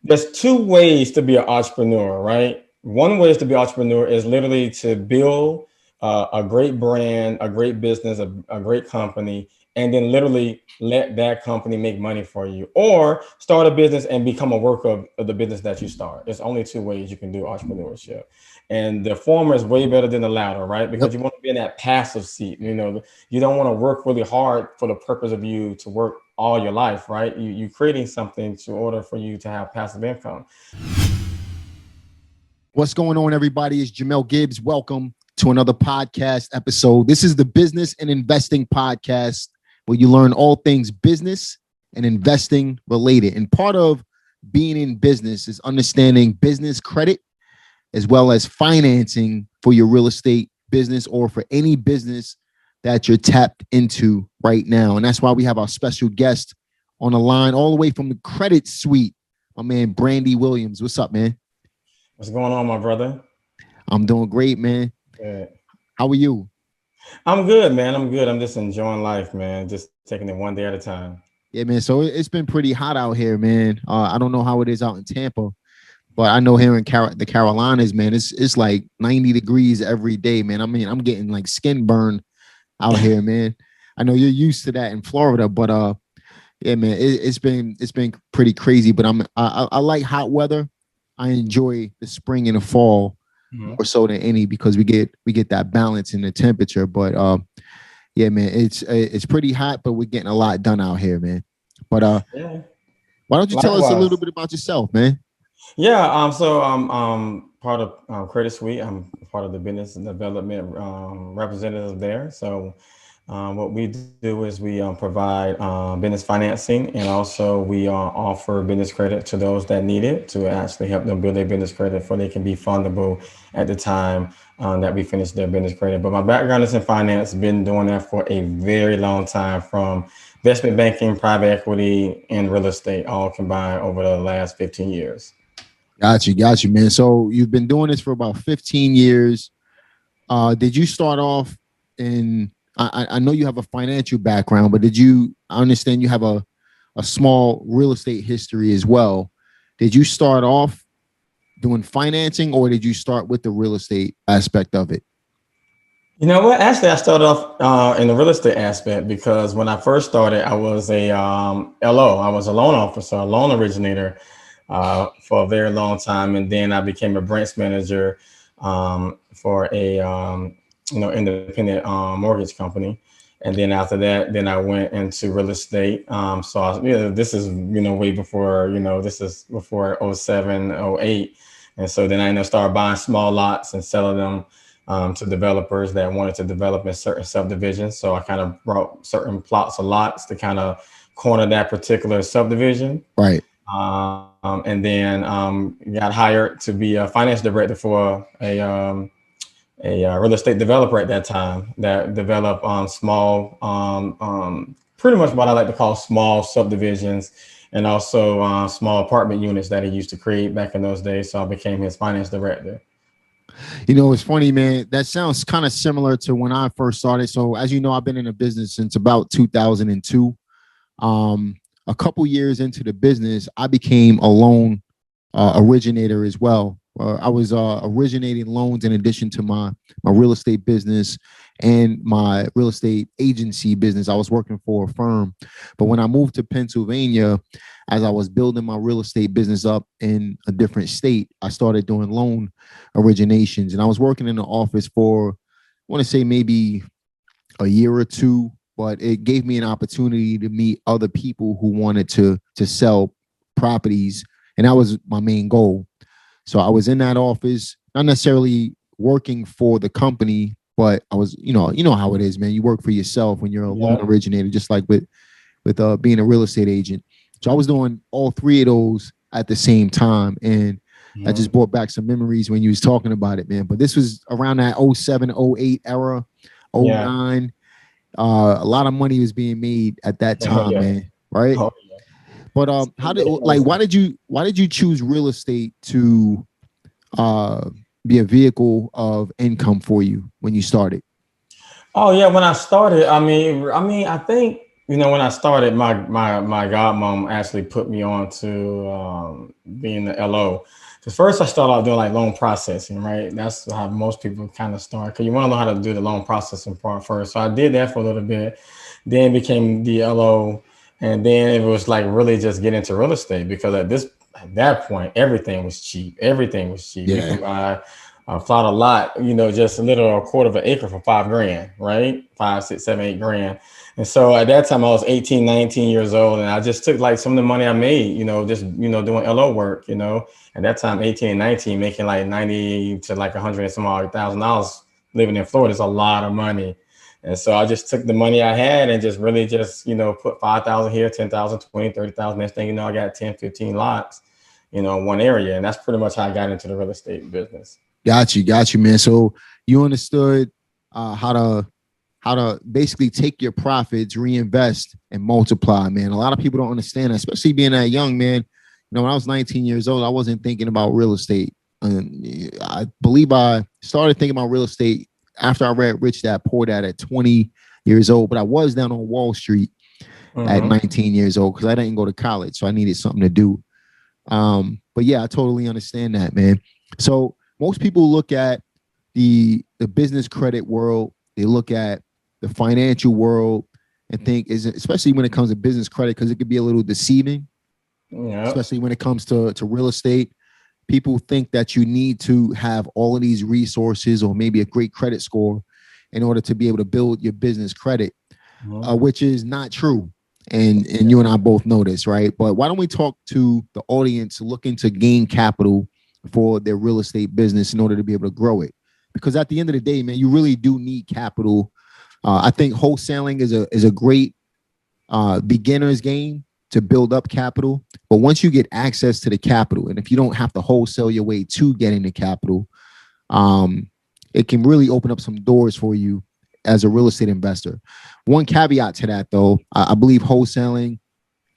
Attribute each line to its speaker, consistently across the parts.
Speaker 1: There's two ways to be an entrepreneur, right? One way is to be an entrepreneur is literally to build a great brand, a great business, a great company, and then literally let that company make money for you, or start a business and become a worker of the business that you start. There's only two ways you can do entrepreneurship, and the former is way better than the latter, right? Because
Speaker 2: Yep.
Speaker 1: you want to be in that passive seat. You don't want to work really hard for the purpose of you to work all your life, right? You creating something to order for you to have passive income.
Speaker 2: What's going on, everybody? It's Jamel Gibbs. Welcome to another podcast episode. This is the Business and Investing Podcast, where you learn all things business and investing related. And part of being in business is understanding business credit as well as financing for your real estate business or for any business that you're tapped into right now. And that's why we have our special guest on the line all the way from the credit suite, my man, Brandy Williams. What's up, man?
Speaker 1: What's going on, my brother?
Speaker 2: I'm doing great, man.
Speaker 1: Good.
Speaker 2: How are you?
Speaker 1: I'm good, man. I'm good. I'm just enjoying life, man. Just taking it one day at a time.
Speaker 2: Yeah, man. So it's been pretty hot out here, man. I don't know how it is out in Tampa, but I know here in the Carolinas, man, it's like 90 degrees every day, man. I mean, I'm getting like skin burn out here, man. I know you're used to that in Florida, but yeah, man, it's been pretty crazy. But I like hot weather. I enjoy the spring and the fall more so than any because we get that balance in the temperature. But yeah, man, it's pretty hot, but we're getting a lot done out here, man. But
Speaker 1: Yeah.
Speaker 2: why don't you tell us a
Speaker 1: Likewise.
Speaker 2: little bit about yourself, man?
Speaker 1: Yeah. So I'm part of Credit Suite. I'm part of the business development representative there. So what we do is we provide business financing, and also we offer business credit to those that need it to actually help them build their business credit for they can be fundable at the time that we finish their business credit. But my background is in finance, been doing that for a very long time, from investment banking, private equity, and real estate, all combined over the last 15 years.
Speaker 2: Got you, man. So you've been doing this for about 15 years. Did you start off in? I know you have a financial background, but I understand you have a small real estate history as well. Did you start off doing financing, or did you start with the real estate aspect of it?
Speaker 1: You know what? Actually, I started off in the real estate aspect because when I first started, I was a LO. I was a loan officer, a loan originator for a very long time, and then I became a branch manager for a independent mortgage company. And then after that, then I went into real estate. This is way before this is before '07, '08, and so then I started buying small lots and selling them to developers that wanted to develop in certain subdivisions. So I kind of brought certain plots of lots to kind of corner that particular subdivision.
Speaker 2: Right.
Speaker 1: And then got hired to be a finance director for a real estate developer at that time that developed small, pretty much what I like to call small subdivisions, and also small apartment units that he used to create back in those days. So I became his finance director.
Speaker 2: It's funny, man. That sounds kind of similar to when I first started. So, as you know, I've been in the business since about 2002. A couple years into the business, I became a loan originator as well. I was originating loans in addition to my real estate business and my real estate agency business. I was working for a firm. But when I moved to Pennsylvania, as I was building my real estate business up in a different state, I started doing loan originations. And I was working in the office for, I want to say maybe a year or two, but it gave me an opportunity to meet other people who wanted to sell properties. And that was my main goal. So I was in that office, not necessarily working for the company, but I was, you know how it is, man. You work for yourself when you're a loan originator, just like with being a real estate agent. So I was doing all three of those at the same time. And I just brought back some memories when you was talking about it, man. But this was around that '07, '08 era, '09. A lot of money was being made at that time, man. Right.
Speaker 1: Oh,
Speaker 2: But why did you choose real estate to be a vehicle of income for you when you started?
Speaker 1: Oh yeah, when I started, I think When I started, my godmom actually put me on to being the LO. So first, I started out doing like loan processing, right? That's how most people kind of start because you want to know how to do the loan processing part first. So I did that for a little bit, then became the LO, and then it was like really just get into real estate because at that point everything was cheap. Everything was cheap. You
Speaker 2: Yeah.
Speaker 1: can buy a plot of lot, just a little a quarter of an acre for 5 grand, right? 5, 6, 7, 8 grand. And so at that time I was 18, 19 years old, and I just took like some of the money I made, just doing LO work, At that time, 18 and 19, making like 90 to like 100 and some odd $1,000 living in Florida is a lot of money. And so I just took the money I had and just really just, put 5,000 here, 10,000, 20, 30,000. Next thing you know, I got 10, 15 lots, one area. And that's pretty much how I got into the real estate business.
Speaker 2: Got you, man. So you understood how to basically take your profits, reinvest, and multiply, man. A lot of people don't understand that, especially being that young, man. When I was 19 years old, I wasn't thinking about real estate. And I believe I started thinking about real estate after I read Rich Dad Poor Dad at 20 years old. But I was down on Wall Street at 19 years old because I didn't go to college, so I needed something to do. But yeah, I totally understand that, man. So most people look at the business credit world, they look at the financial world and think especially when it comes to business credit, because it could be a little deceiving, especially when it comes to real estate. People think that you need to have all of these resources or maybe a great credit score in order to be able to build your business credit, which is not true. And you and I both know this, right? But why don't we talk to the audience looking to gain capital for their real estate business in order to be able to grow it? Because at the end of the day, man, you really do need capital. I think wholesaling is a great beginner's game to build up capital. But once you get access to the capital, and if you don't have to wholesale your way to getting the capital, it can really open up some doors for you as a real estate investor. One caveat to that, though, I believe wholesaling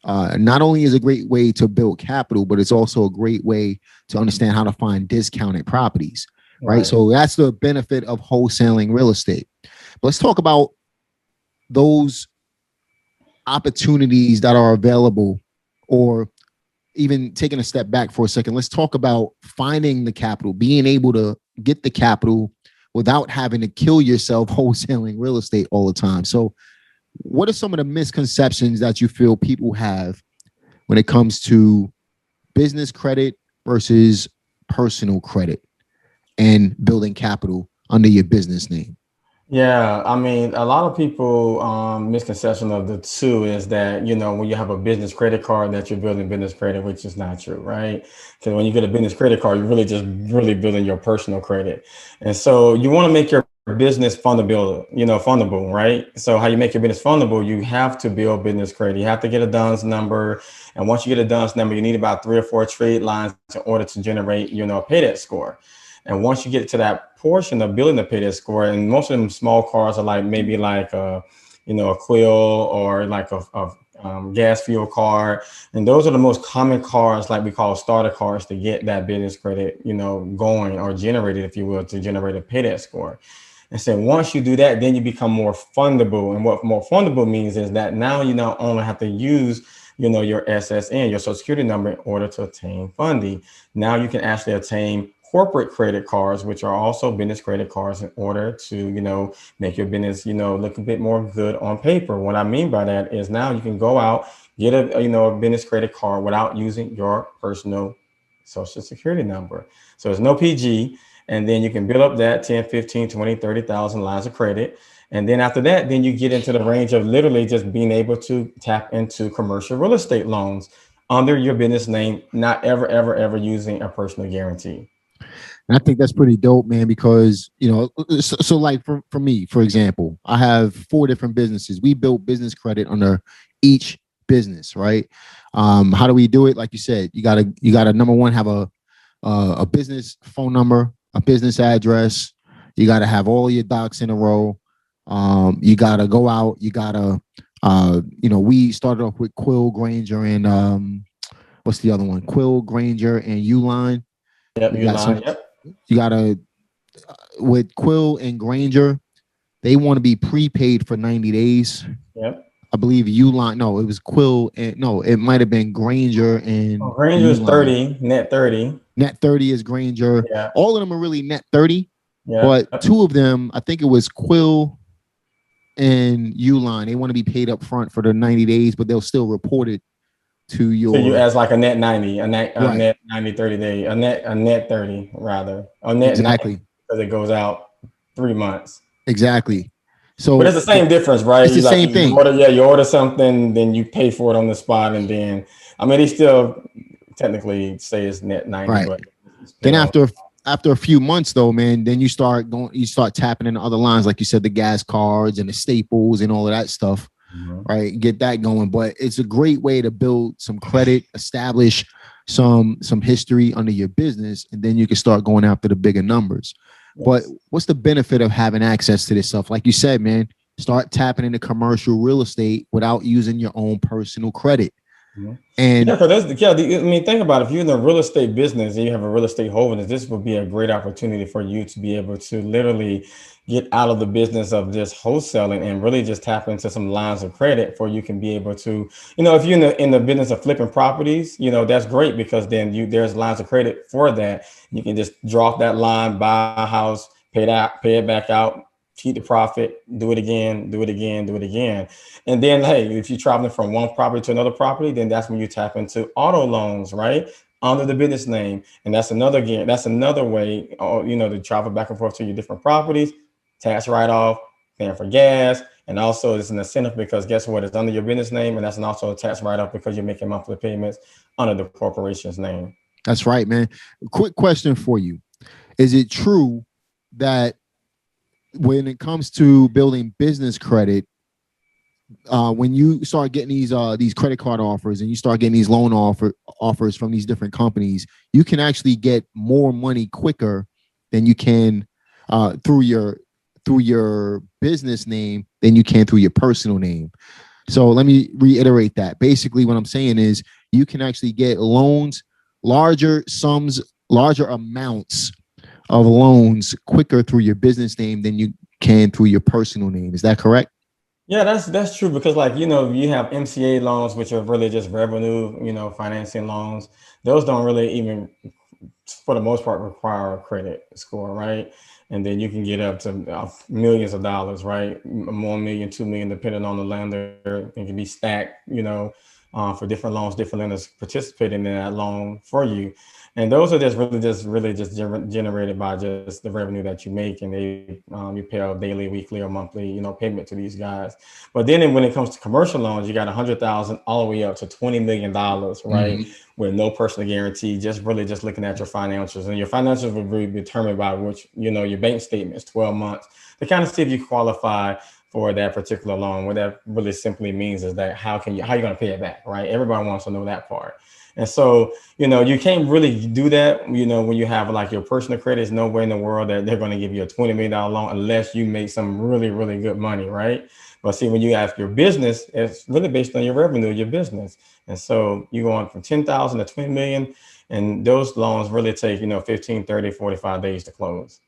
Speaker 2: not only is a great way to build capital, but it's also a great way to understand how to find discounted properties, right? So that's the benefit of wholesaling real estate. But let's talk about those opportunities that are available, or even taking a step back for a second. Let's talk about finding the capital, being able to get the capital without having to kill yourself wholesaling real estate all the time. So what are some of the misconceptions that you feel people have when it comes to business credit versus personal credit and building capital under your business name?
Speaker 1: Yeah, I mean, a lot of people misconception of the two is that when you have a business credit card that you're building business credit, which is not true, right? Because when you get a business credit card, you're really just really building your personal credit, and so you want to make your business fundable, fundable, right? So how you make your business fundable, you have to build business credit. You have to get a DUNS number, and once you get a DUNS number, you need about 3 or 4 trade lines in order to generate, a pay debt score. And once you get to that portion of building the pay debt score, and most of them small cars are like maybe like a Quill or like a gas fuel card, and those are the most common cars, like we call starter cars, to get that business credit, going or generated, if you will, to generate a pay debt score. And so once you do that, then you become more fundable. And what more fundable means is that now you not only have to use your SSN, your social security number, in order to obtain funding. Now you can actually obtain corporate credit cards, which are also business credit cards, in order to, make your business, look a bit more good on paper. What I mean by that is now you can go out, get a business credit card without using your personal social security number. So there's no PG. And then you can build up that 10, 15, 20, 30,000 lines of credit. And then after that, then you get into the range of literally just being able to tap into commercial real estate loans under your business name, not ever, ever, ever using a personal guarantee.
Speaker 2: And I think that's pretty dope, man, because, so like for me, for example, I have 4 different businesses. We built business credit under each business, right? How do we do it? Like you said, you gotta number one, have a business phone number, a business address. You got to have all your docs in a row. You got to go out. You got to, we started off with Quill, Granger, and what's the other one? Quill, Granger, and Uline.
Speaker 1: Yep, Uline. Yep.
Speaker 2: You got to, with Quill and Granger, they want to be prepaid for 90 days.
Speaker 1: Yep.
Speaker 2: I believe Uline. No, it was Quill, and no, it might have been Granger and
Speaker 1: Granger is
Speaker 2: Uline.
Speaker 1: 30, net 30.
Speaker 2: Net 30 is Granger.
Speaker 1: Yeah,
Speaker 2: All of them are really net 30,
Speaker 1: yeah.
Speaker 2: but two of them, I think it was Quill and Uline. They want to be paid up front for the 90 days, but they'll still report it to
Speaker 1: So you
Speaker 2: your
Speaker 1: as like a net 90, a
Speaker 2: right.
Speaker 1: net 90, 30 day, a net 30 rather, a net 90
Speaker 2: Exactly.
Speaker 1: because it goes out 3 months.
Speaker 2: Exactly.
Speaker 1: But it's
Speaker 2: So
Speaker 1: the same difference, right?
Speaker 2: it's the
Speaker 1: You like
Speaker 2: same
Speaker 1: you
Speaker 2: thing.
Speaker 1: order, you order something, then you pay for it on the spot, and then I mean they still technically say it's net 90,
Speaker 2: Right.
Speaker 1: but it's
Speaker 2: Then
Speaker 1: paid on.
Speaker 2: after a few months though, man, then you start tapping into other lines, like you said, the gas cards and the staples and all of that stuff,
Speaker 1: Mhm.
Speaker 2: right? Get that going. But it's a great way to build some credit, establish some history under your business, and then you can start going after the bigger numbers. But
Speaker 1: Yes.
Speaker 2: what's the benefit of having access to this stuff? Like you said, man, start tapping into commercial real estate without using your own personal credit.
Speaker 1: Mhm. Yeah,
Speaker 2: And
Speaker 1: because I mean, think about it. If you're in the real estate business and you have a real estate holdings, this would be a great opportunity for you to be able to literally get out of the business of just wholesaling and really just tap into some lines of credit for you can be able to, if you're in the business of flipping properties, that's great because then there's lines of credit for that. You can just draw off that line, buy a house, pay it back out, keep the profit, do it again, do it again, do it again. And then, hey, if you're traveling from one property to another property, then that's when you tap into auto loans, right? Under the business name. And that's another way, to travel back and forth to your different properties, tax write off, paying for gas. And also, it's an incentive because guess what? It's under your business name. And that's also a tax write off because you're making monthly payments under the corporation's name.
Speaker 2: that's right, man. Quick question for you. Is it true that when it comes to building business credit, when you start getting these credit card offers and you start getting these offers from these different companies, you can actually get more money quicker than you can through your business name than you can through your personal name. So let me reiterate that. Basically, what I'm saying is you can actually get loans, larger sums, larger amounts of loans quicker through your business name than you can through your personal name. Is that correct?
Speaker 1: Yeah, that's true because like you have MCA loans, which are really just revenue, financing loans. Those don't really even, for the most part, require a credit score, right? And then you can get up to millions of dollars, right? 1 million, 2 million, depending on the lender. It can be stacked, for different loans, different lenders participating in that loan for you. And those are just really just generated by just the revenue that you make, and you pay a daily, weekly, or monthly, payment to these guys. But then when it comes to commercial loans, you got 100,000 all the way up to $20 million, right?
Speaker 2: Mm-hmm.
Speaker 1: With no personal guarantee, just really just looking at your financials, and your financials will be determined by which your bank statements, 12 months, to kind of see if you qualify for that particular loan. What that really simply means is that how you going to pay it back, right? Everybody wants to know that part. And so, you can't really do that, when you have like your personal credit. There's no way in the world that they're going to give you a $20 million loan unless you make some really, really good money, right? But see, when you have your business, it's really based on your revenue, your business. And so you go on from 10,000 to 20 million, and those loans really take, 15, 30, 45 days to close.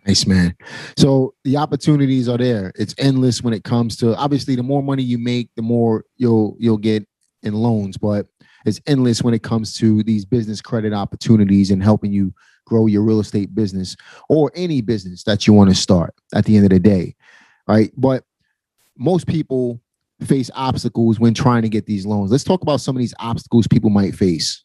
Speaker 2: Nice, man. So the opportunities are there. It's endless when it comes to, obviously the more money you make, the more you'll get in loans, but it's endless when it comes to these business credit opportunities and helping you grow your real estate business or any business that you want to start at the end of the day. Right. But most people face obstacles when trying to get these loans. Let's talk about some of these obstacles people might face.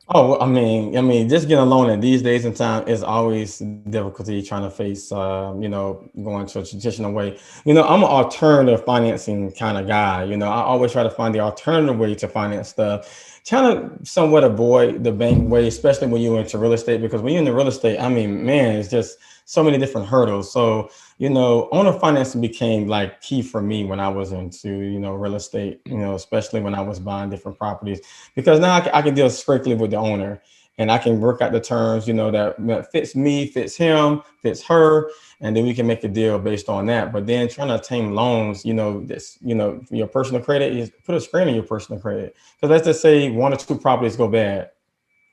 Speaker 1: Oh, well, I mean, just getting a loan in these days and time is always difficulty trying to face, going to a traditional way. I'm an alternative financing kind of guy. I always try to find the alternative way to finance stuff, trying to somewhat avoid the bank way, especially when you're into real estate, because when you're in the real estate, I mean, man, it's just so many different hurdles. So, owner financing became like key for me when I was into, real estate, especially when I was buying different properties because now I can deal strictly with the owner and I can work out the terms, that fits me, fits him, fits her, and then we can make a deal based on that. But then trying to obtain loans, your personal credit is put a screen on your personal credit. Because let's just say one or two properties go bad,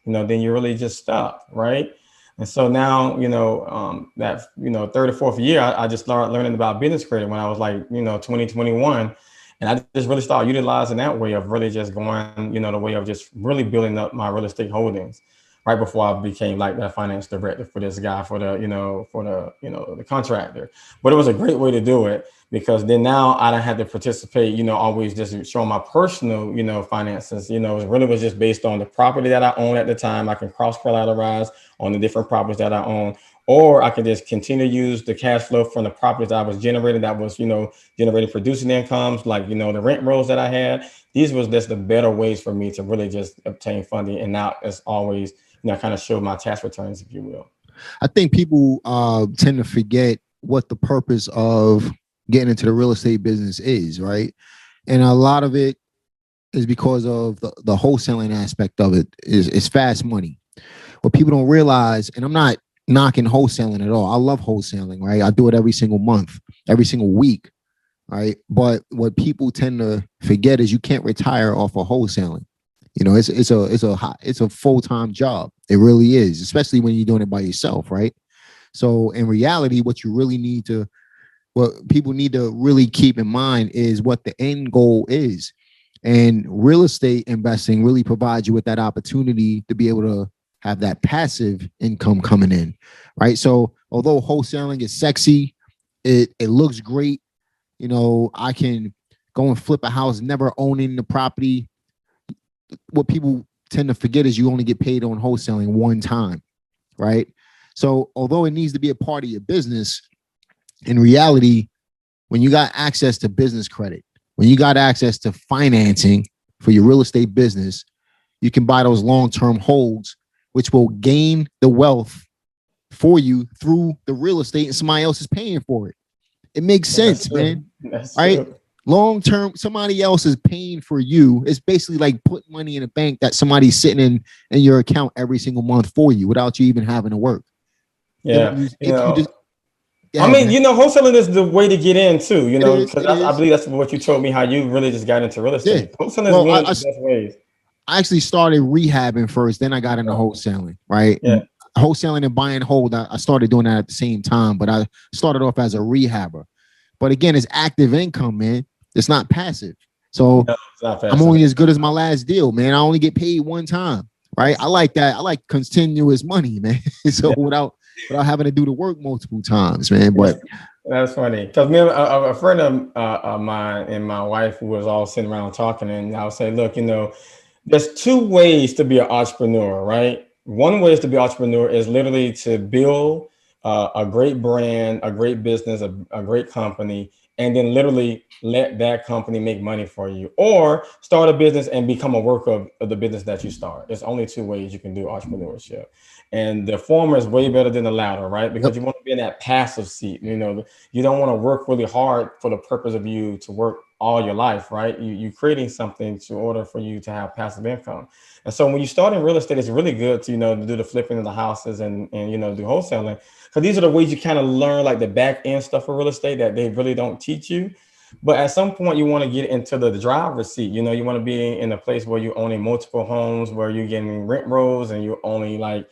Speaker 1: then you really just stop, right? And so now, that, third or fourth year, I just started learning about business credit when I was like, 2021. And I just really started utilizing that way of really just going, the way of just really building up my real estate holdings right before I became like that finance director for this guy, for the contractor. But it was a great way to do it because then now I don't have to participate, always just showing my personal, finances. It really was just based on the property that I own at the time. I can cross collateralize on the different properties that I own, or I can just continue to use the cash flow from the properties that I was generating, that was, generating producing incomes, like, the rent rolls that I had. These was just the better ways for me to really just obtain funding. And now it's always, kind of show my tax returns, if you will.
Speaker 2: I think people tend to forget what the purpose of getting into the real estate business is, right? And a lot of it is because of the wholesaling aspect of it is fast money. What people don't realize, and I'm not knocking wholesaling at all. I love wholesaling, right? I do it every single month, every single week, right? But what people tend to forget is you can't retire off of wholesaling. It's a full-time job. It really is, especially when you're doing it by yourself, right? So in reality, what people need to really keep in mind is what the end goal is. And real estate investing really provides you with that opportunity to be able to have that passive income coming in, right? So although wholesaling is sexy, it looks great. I can go and flip a house, never owning the property. What people tend to forget is you only get paid on wholesaling one time, right? So although it needs to be a part of your business, in reality, when you got access to business credit, when you got access to financing for your real estate business, you can buy those long-term holds, which will gain the wealth for you through the real estate, and somebody else is paying for it. It makes sense, man.
Speaker 1: That's
Speaker 2: right?
Speaker 1: True.
Speaker 2: Long term, somebody else is paying for you. It's basically like putting money in a bank that somebody's sitting in your account every single month for you without you even having to work.
Speaker 1: Yeah.
Speaker 2: Man.
Speaker 1: Wholesaling is the way to get in too, because I
Speaker 2: is.
Speaker 1: believe that's what you told me, how you really just got into real estate.
Speaker 2: Yeah.
Speaker 1: Wholesaling is one of the best ways.
Speaker 2: I actually started rehabbing first, then I got into wholesaling, right?
Speaker 1: Yeah.
Speaker 2: Wholesaling and buying hold, I started doing that at the same time, but I started off as a rehabber. But again, it's active income, man. It's not passive. So
Speaker 1: No, it's not passive.
Speaker 2: I'm only as good as my last deal, man. I only get paid one time, right? I like that. I like continuous money, man. So without having to do the work multiple times, man. But
Speaker 1: that's funny because me, a friend of mine and my wife was all sitting around talking, and I would say, look, there's two ways to be an entrepreneur, right? One way is to be an entrepreneur is literally to build a great brand, a great business, a great company, and then literally let that company make money for you, or start a business and become a worker of the business that you start. There's only two ways you can do entrepreneurship. And the former is way better than the latter, right? Because you want to be in that passive seat. You don't want to work really hard for the purpose of you to work all your life, right? You're creating something to order for you to have passive income. And so when you start in real estate, it's really good to, to do the flipping of the houses and do wholesaling. Because these are the ways you kind of learn like the back end stuff for real estate that they really don't teach you. But at some point you want to get into the driver's seat. You want to be in a place where you're owning multiple homes, where you're getting rent rolls and you're only like,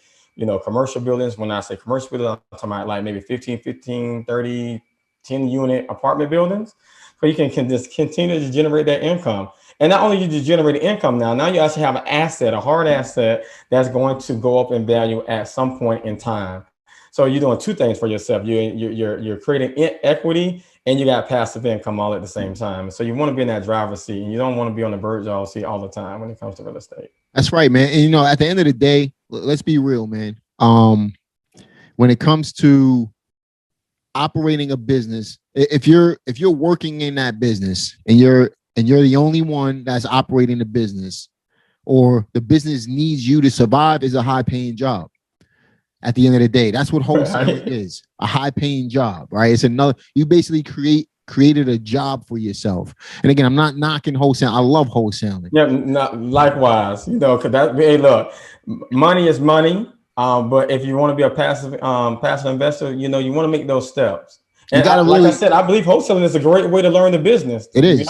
Speaker 1: commercial buildings. When I say commercial buildings, I'm talking about like maybe 15, 30, 10 unit apartment buildings. So you can just continue to generate that income. And not only you just generate income now you actually have an asset, a hard asset that's going to go up in value at some point in time. So you're doing two things for yourself. You're creating equity and you got passive income all at the same time. So you want to be in that driver's seat and you don't want to be on the bird's-eye seat all the time when it comes to real estate.
Speaker 2: That's right, man. And at the end of the day, let's be real, man. When it comes to operating a business, if you're working in that business and you're the only one that's operating the business, or the business needs you to survive, is a high-paying job. At the end of the day, that's what wholesaling is, a high-paying job, right? It's another, you basically created a job for yourself. And again, I'm not knocking wholesaling. I love wholesaling.
Speaker 1: Yeah, likewise, because hey, look, money is money. But if you want to be a passive investor, you want to make those steps. And like I said, I believe wholesaling is a great way to learn the business.
Speaker 2: It is.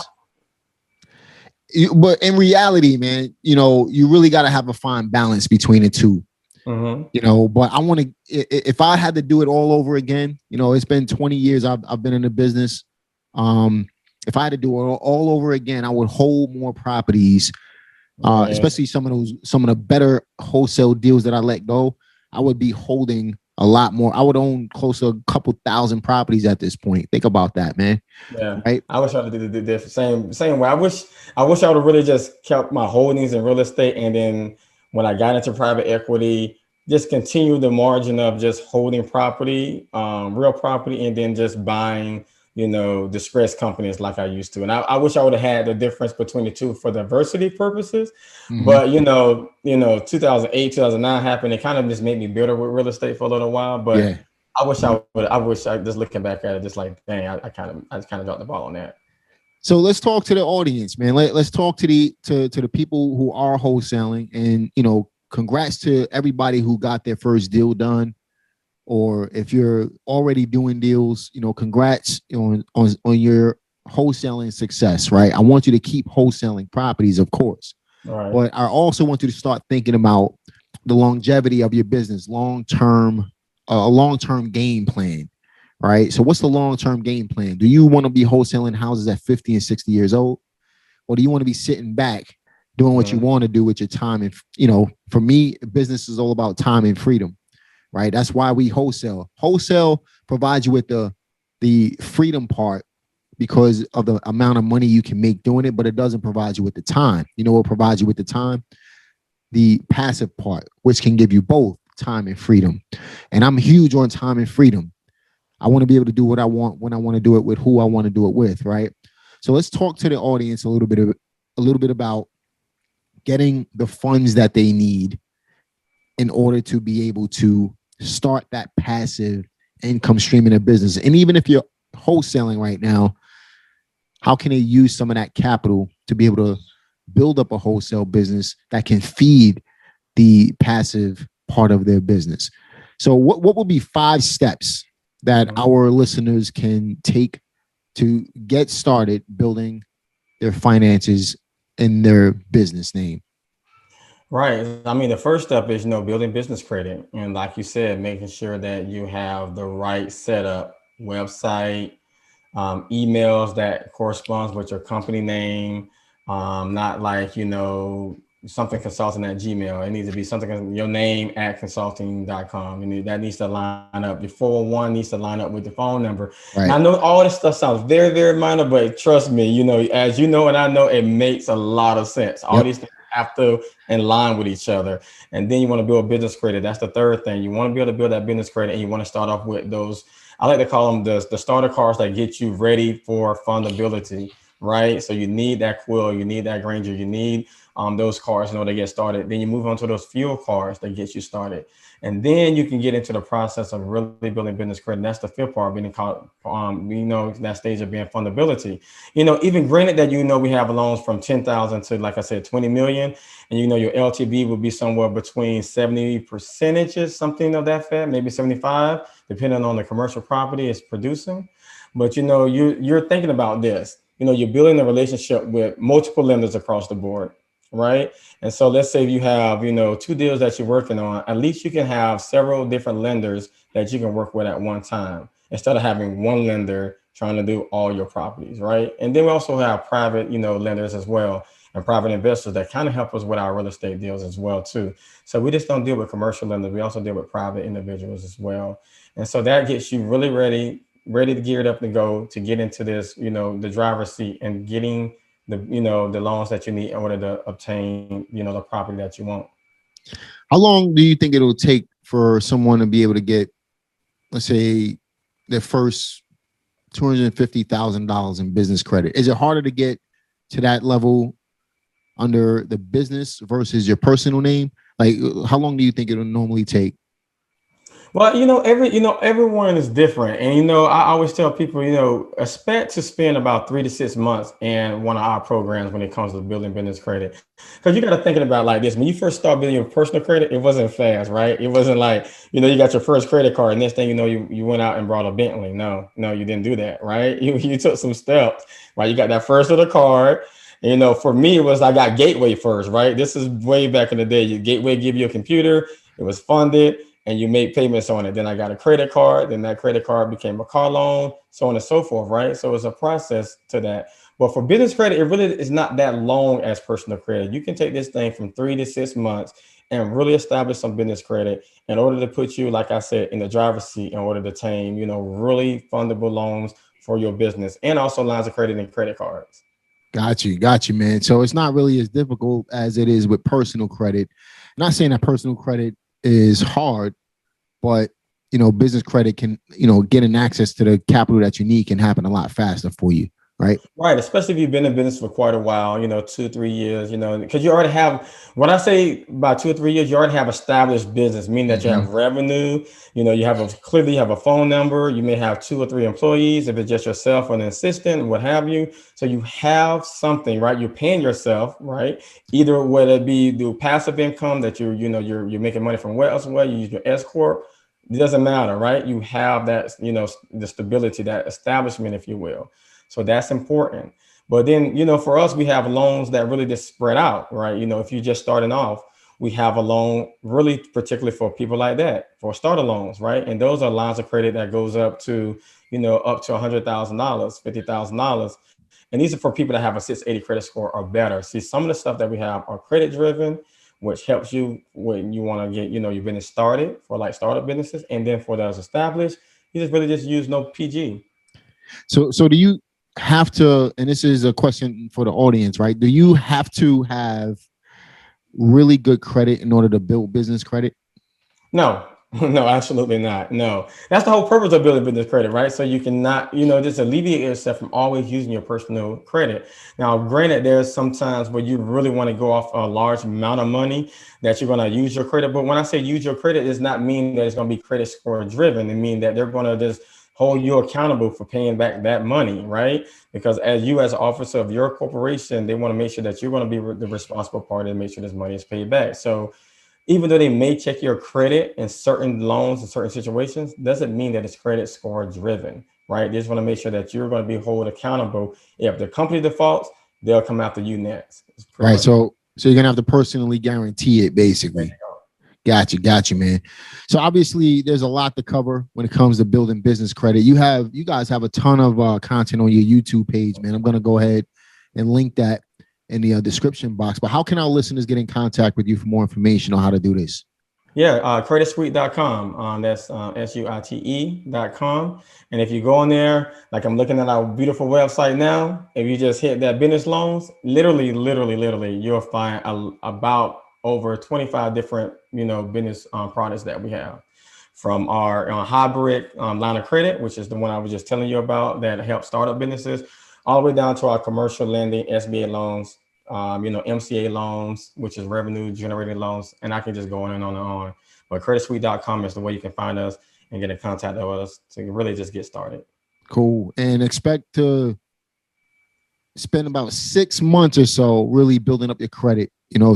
Speaker 2: But in reality, man, you really got to have a fine balance between the two.
Speaker 1: Mm-hmm.
Speaker 2: But I want to, if I had to do it all over again, it's been 20 years I've been in the business. If I had to do it all over again, I would hold more properties,
Speaker 1: Right.
Speaker 2: especially some of the better wholesale deals that I let go. I would be holding a lot more. I would own close to a couple thousand properties at this point. Think about that, man.
Speaker 1: Yeah.
Speaker 2: Right?
Speaker 1: I wish I would have did the same way. I wish I would have really just kept my holdings in real estate, and then when I got into private equity, just continue the margin of just holding property, real property, and then just buying, distressed companies like I used to. And I wish I would have had the difference between the two for diversity purposes.
Speaker 2: Mm-hmm.
Speaker 1: But 2008, 2009 happened. It kind of just made me bitter with real estate for a little while. But
Speaker 2: Yeah.
Speaker 1: I wish I just looking back at it, just like, dang, I just kind of dropped the ball on that.
Speaker 2: So let's talk to the audience, man. Let's talk to the people who are wholesaling, and congrats to everybody who got their first deal done, or if you're already doing deals, congrats on your wholesaling success, right? I want you to keep wholesaling properties, of course,
Speaker 1: All right.
Speaker 2: but I also want you to start thinking about the longevity of your business, a long-term game plan. Right. So what's the long-term game plan? Do you want to be wholesaling houses at 50 and 60 years old? Or do you want to be sitting back doing what you want to do with your time? And, for me, business is all about time and freedom. Right. That's why we wholesale. Wholesale provides you with the freedom part because of the amount of money you can make doing it, but it doesn't provide you with the time. You know what provides you with the time? The passive part, which can give you both time and freedom. And I'm huge on time and freedom. I want to be able to do what I want when I want to do it with who I want to do it with, right? So let's talk to the audience a little bit about getting the funds that they need in order to be able to start that passive income stream in their business. And even if you're wholesaling right now, how can they use some of that capital to be able to build up a wholesale business that can feed the passive part of their business? So what would be 5 steps that our listeners can take to get started building their finances in their business name?
Speaker 1: Right. I mean, the first step is, building business credit. And like you said, making sure that you have the right setup, website, emails that corresponds with your company name. Not like, something consulting at Gmail. It needs to be something, your name at consulting.com. That needs to line up. Your 401 needs to line up with the phone number.
Speaker 2: Right.
Speaker 1: And I know all this stuff sounds very, very minor, but trust me, as you know, and I know, it makes a lot of sense. All these things have to in line with each other. And then you want to build business credit. That's the third thing. You want to be able to build that business credit, and you want to start off with those, I like to call them the starter cars that get you ready for fundability, right? So you need that Quill, you need that Granger, you need those cars in order to get started. Then you move on to those fuel cars that get you started. And then you can get into the process of really building business credit. And that's the fifth part, being called, that stage of being fundability. Even granted that, we have loans from 10,000 to, like I said, 20 million. And, your LTV would be somewhere between 70 percentages, something of that fact, maybe 75, depending on the commercial property it's producing. But, you're thinking about this, you're building a relationship with multiple lenders across the board. Right. And so let's say you have, 2 deals that you're working on, at least you can have several different lenders that you can work with at one time, instead of having one lender trying to do all your properties. Right. And then we also have private, lenders as well, and private investors that kind of help us with our real estate deals as well, too. So we just don't deal with commercial lenders. We also deal with private individuals as well. And so that gets you really ready to gear it up to go to get into this, the driver's seat, and getting the loans that you need in order to obtain, the property that you want.
Speaker 2: How long do you think it'll take for someone to be able to get, let's say, their first $250,000 in business credit? Is it harder to get to that level under the business versus your personal name? Like, how long do you think it'll normally take?
Speaker 1: Well, everyone is different. And, I always tell people, expect to spend about 3 to 6 months in one of our programs when it comes to building business credit. Because you got to think about it like this. When you first start building your personal credit, it wasn't fast, right? It wasn't like, you got your first credit card, and next thing you know, you went out and brought a Bentley. No, you didn't do that, right? You took some steps, right? You got that first little card. For me, it was, I got Gateway first, right? This is way back in the day. Gateway give you a computer, It was funded and you make payments on it. Then I got a credit card. Then that credit card became a car loan, so on and so forth, right? So it's a process to that. But for business credit, it really is not that long as personal credit. You can take this thing from 3 to 6 months and really establish some business credit in order to put you, like I said, in the driver's seat in order to tame, really fundable loans for your business and also lines of credit and credit cards.
Speaker 2: Got you, man. So it's not really as difficult as it is with personal credit. Not saying that personal credit is hard, but business credit can, getting access to the capital that you need can happen a lot faster for you, right?
Speaker 1: Right, especially if you've been in business for quite a while, 2 or 3 years, because you already have, when I say about 2 or 3 years, you already have established business, meaning that you
Speaker 2: Mm-hmm.
Speaker 1: have revenue, clearly you have a phone number, you may have 2 or 3 employees, if it's just yourself or an assistant, what have you. So you have something, right? You're paying yourself, right? Either whether it be the passive income that you're making money from elsewhere, you use your S corp, it doesn't matter, right? You have that, the stability, that establishment, if you will. So that's important. But then, for us, we have loans that really just spread out, right? If you're just starting off, we have a loan really particularly for people like that, for starter loans, right? And those are lines of credit that goes up to $100,000, $50,000. And these are for people that have a 680 credit score or better. See, some of the stuff that we have are credit driven, which helps you when you want to get, your business started for like startup businesses. And then for those established, you just really just use no PG.
Speaker 2: So do you have to, and this is a question for the audience, right? Do you have to have really good credit in order to build business credit?
Speaker 1: No, no, absolutely not. No, that's the whole purpose of building business credit, right? So you cannot, just alleviate yourself from always using your personal credit. Now, granted, there's sometimes where you really want to go off a large amount of money that you're going to use your credit. But when I say use your credit, it does not mean that it's going to be credit score driven. It means that they're going to just hold you accountable for paying back that money, right? Because as you, as an officer of your corporation, they want to make sure that you're going to be the responsible party and make sure this money is paid back. So even though they may check your credit in certain loans in certain situations, doesn't mean that it's credit score driven, right? They just want to make sure that you're going to be held accountable. If the company defaults, they'll come after you next.
Speaker 2: Right. So you're gonna have to personally guarantee it, basically. Got you, man. So obviously, there's a lot to cover when it comes to building business credit. You guys have a ton of content on your YouTube page, man. I'm gonna go ahead and link that in the description box. But how can our listeners get in contact with you for more information on how to do this?
Speaker 1: Yeah, creditsuite.com. That's suite.com. And if you go on there, like I'm looking at our beautiful website now, if you just hit that business loans, literally, you'll find about over 25 different, business products that we have. From our hybrid line of credit, which is the one I was just telling you about that helps startup businesses, all the way down to our commercial lending, SBA loans, MCA loans, which is revenue generated loans. And I can just go on and on and on. But creditsuite.com is the way you can find us and get in contact with us to really just get started.
Speaker 2: Cool. And expect to spend about 6 months or so really building up your credit.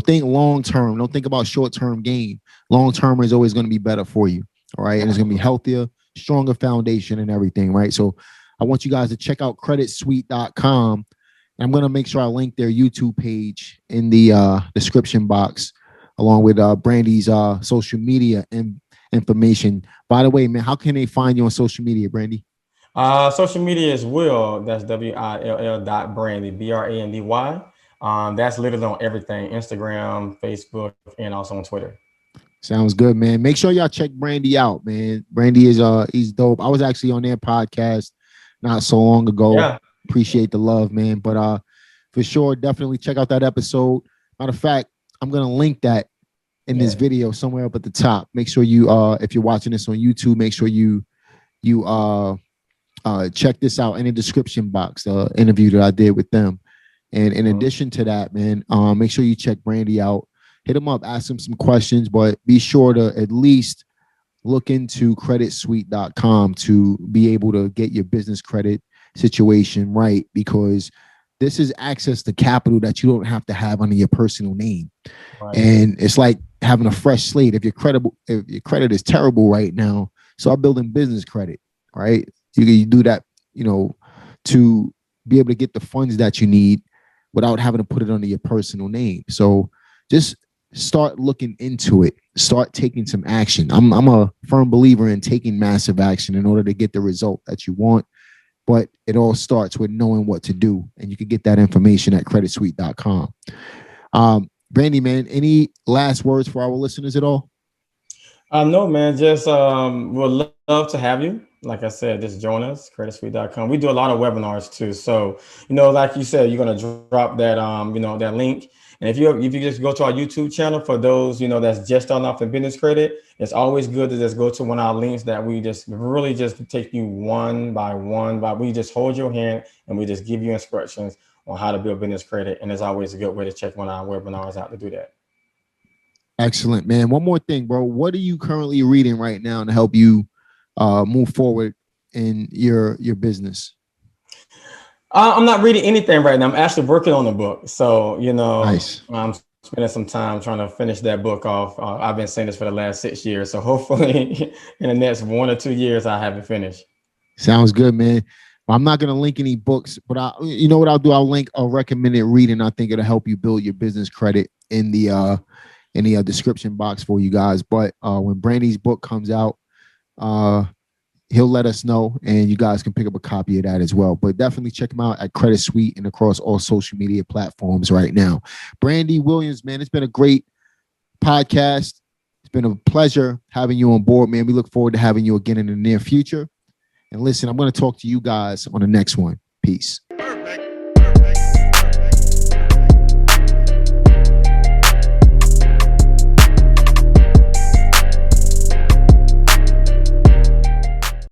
Speaker 2: Think long term. Don't think about short term gain. Long term is always going to be better for you. All right. And it's going to be healthier, stronger foundation and everything. Right. So I want you guys to check out creditsuite.com. I'm going to make sure I link their YouTube page in the description box, along with Brandy's social media and information. By the way, man, how can they find you on social media, Brandy?
Speaker 1: Social media is Will. That's WILL.Brandy, BRANDY. That's literally on everything: Instagram, Facebook, and also on Twitter.
Speaker 2: Sounds good, man. Make sure y'all check Brandy out, man. Brandy is he's dope. I was actually on their podcast not so long ago.
Speaker 1: Yeah.
Speaker 2: Appreciate the love, man. But for sure, definitely check out that episode. Matter of fact, I'm gonna link that in this video somewhere up at the top. Make sure you if you're watching this on YouTube, make sure you check this out in the description box, the interview that I did with them. And in addition to that, man, make sure you check Brandy out. Hit him up, ask him some questions, but be sure to at least look into creditsuite.com to be able to get your business credit situation right, because this is access to capital that you don't have to have under your personal name. Right. And it's like having a fresh slate. If your credit is terrible right now, start building business credit, right? You do that, to be able to get the funds that you need without having to put it under your personal name. So just start looking into it. Start taking some action. I'm a firm believer in taking massive action in order to get the result that you want. But it all starts with knowing what to do. And you can get that information at creditsuite.com. Brandy, man, any last words for our listeners at all?
Speaker 1: No, man, just would love to have you. Like I said, just join us, creditsuite.com. We do a lot of webinars too. So, like you said, you're gonna drop that that link. And if you just go to our YouTube channel for those, that's just starting off in business credit, it's always good to just go to one of our links that we just really just take you one by one. We just hold your hand and we just give you instructions on how to build business credit. And it's always a good way to check one of our webinars out to do that.
Speaker 2: Excellent, man. One more thing, bro. What are you currently reading right now to help you move forward in your business?
Speaker 1: I'm not reading anything right now. I'm actually working on a book. So,
Speaker 2: Nice.
Speaker 1: I'm spending some time trying to finish that book off. I've been saying this for the last 6 years. So hopefully in the next 1 or 2 years, I have it finished.
Speaker 2: Sounds good, man. I'm not going to link any books, but you know what I'll do? I'll link a recommended reading. I think it'll help you build your business credit in the description box for you guys. But when Brandy's book comes out, he'll let us know, and you guys can pick up a copy of that as well. But definitely check him out at Credit Suite and across all social media platforms right now. Brandy Williams, man, it's been a great podcast. It's been a pleasure having you on board, man. We look forward to having you again in the near future. And listen, I'm going to talk to you guys on the next one. Peace.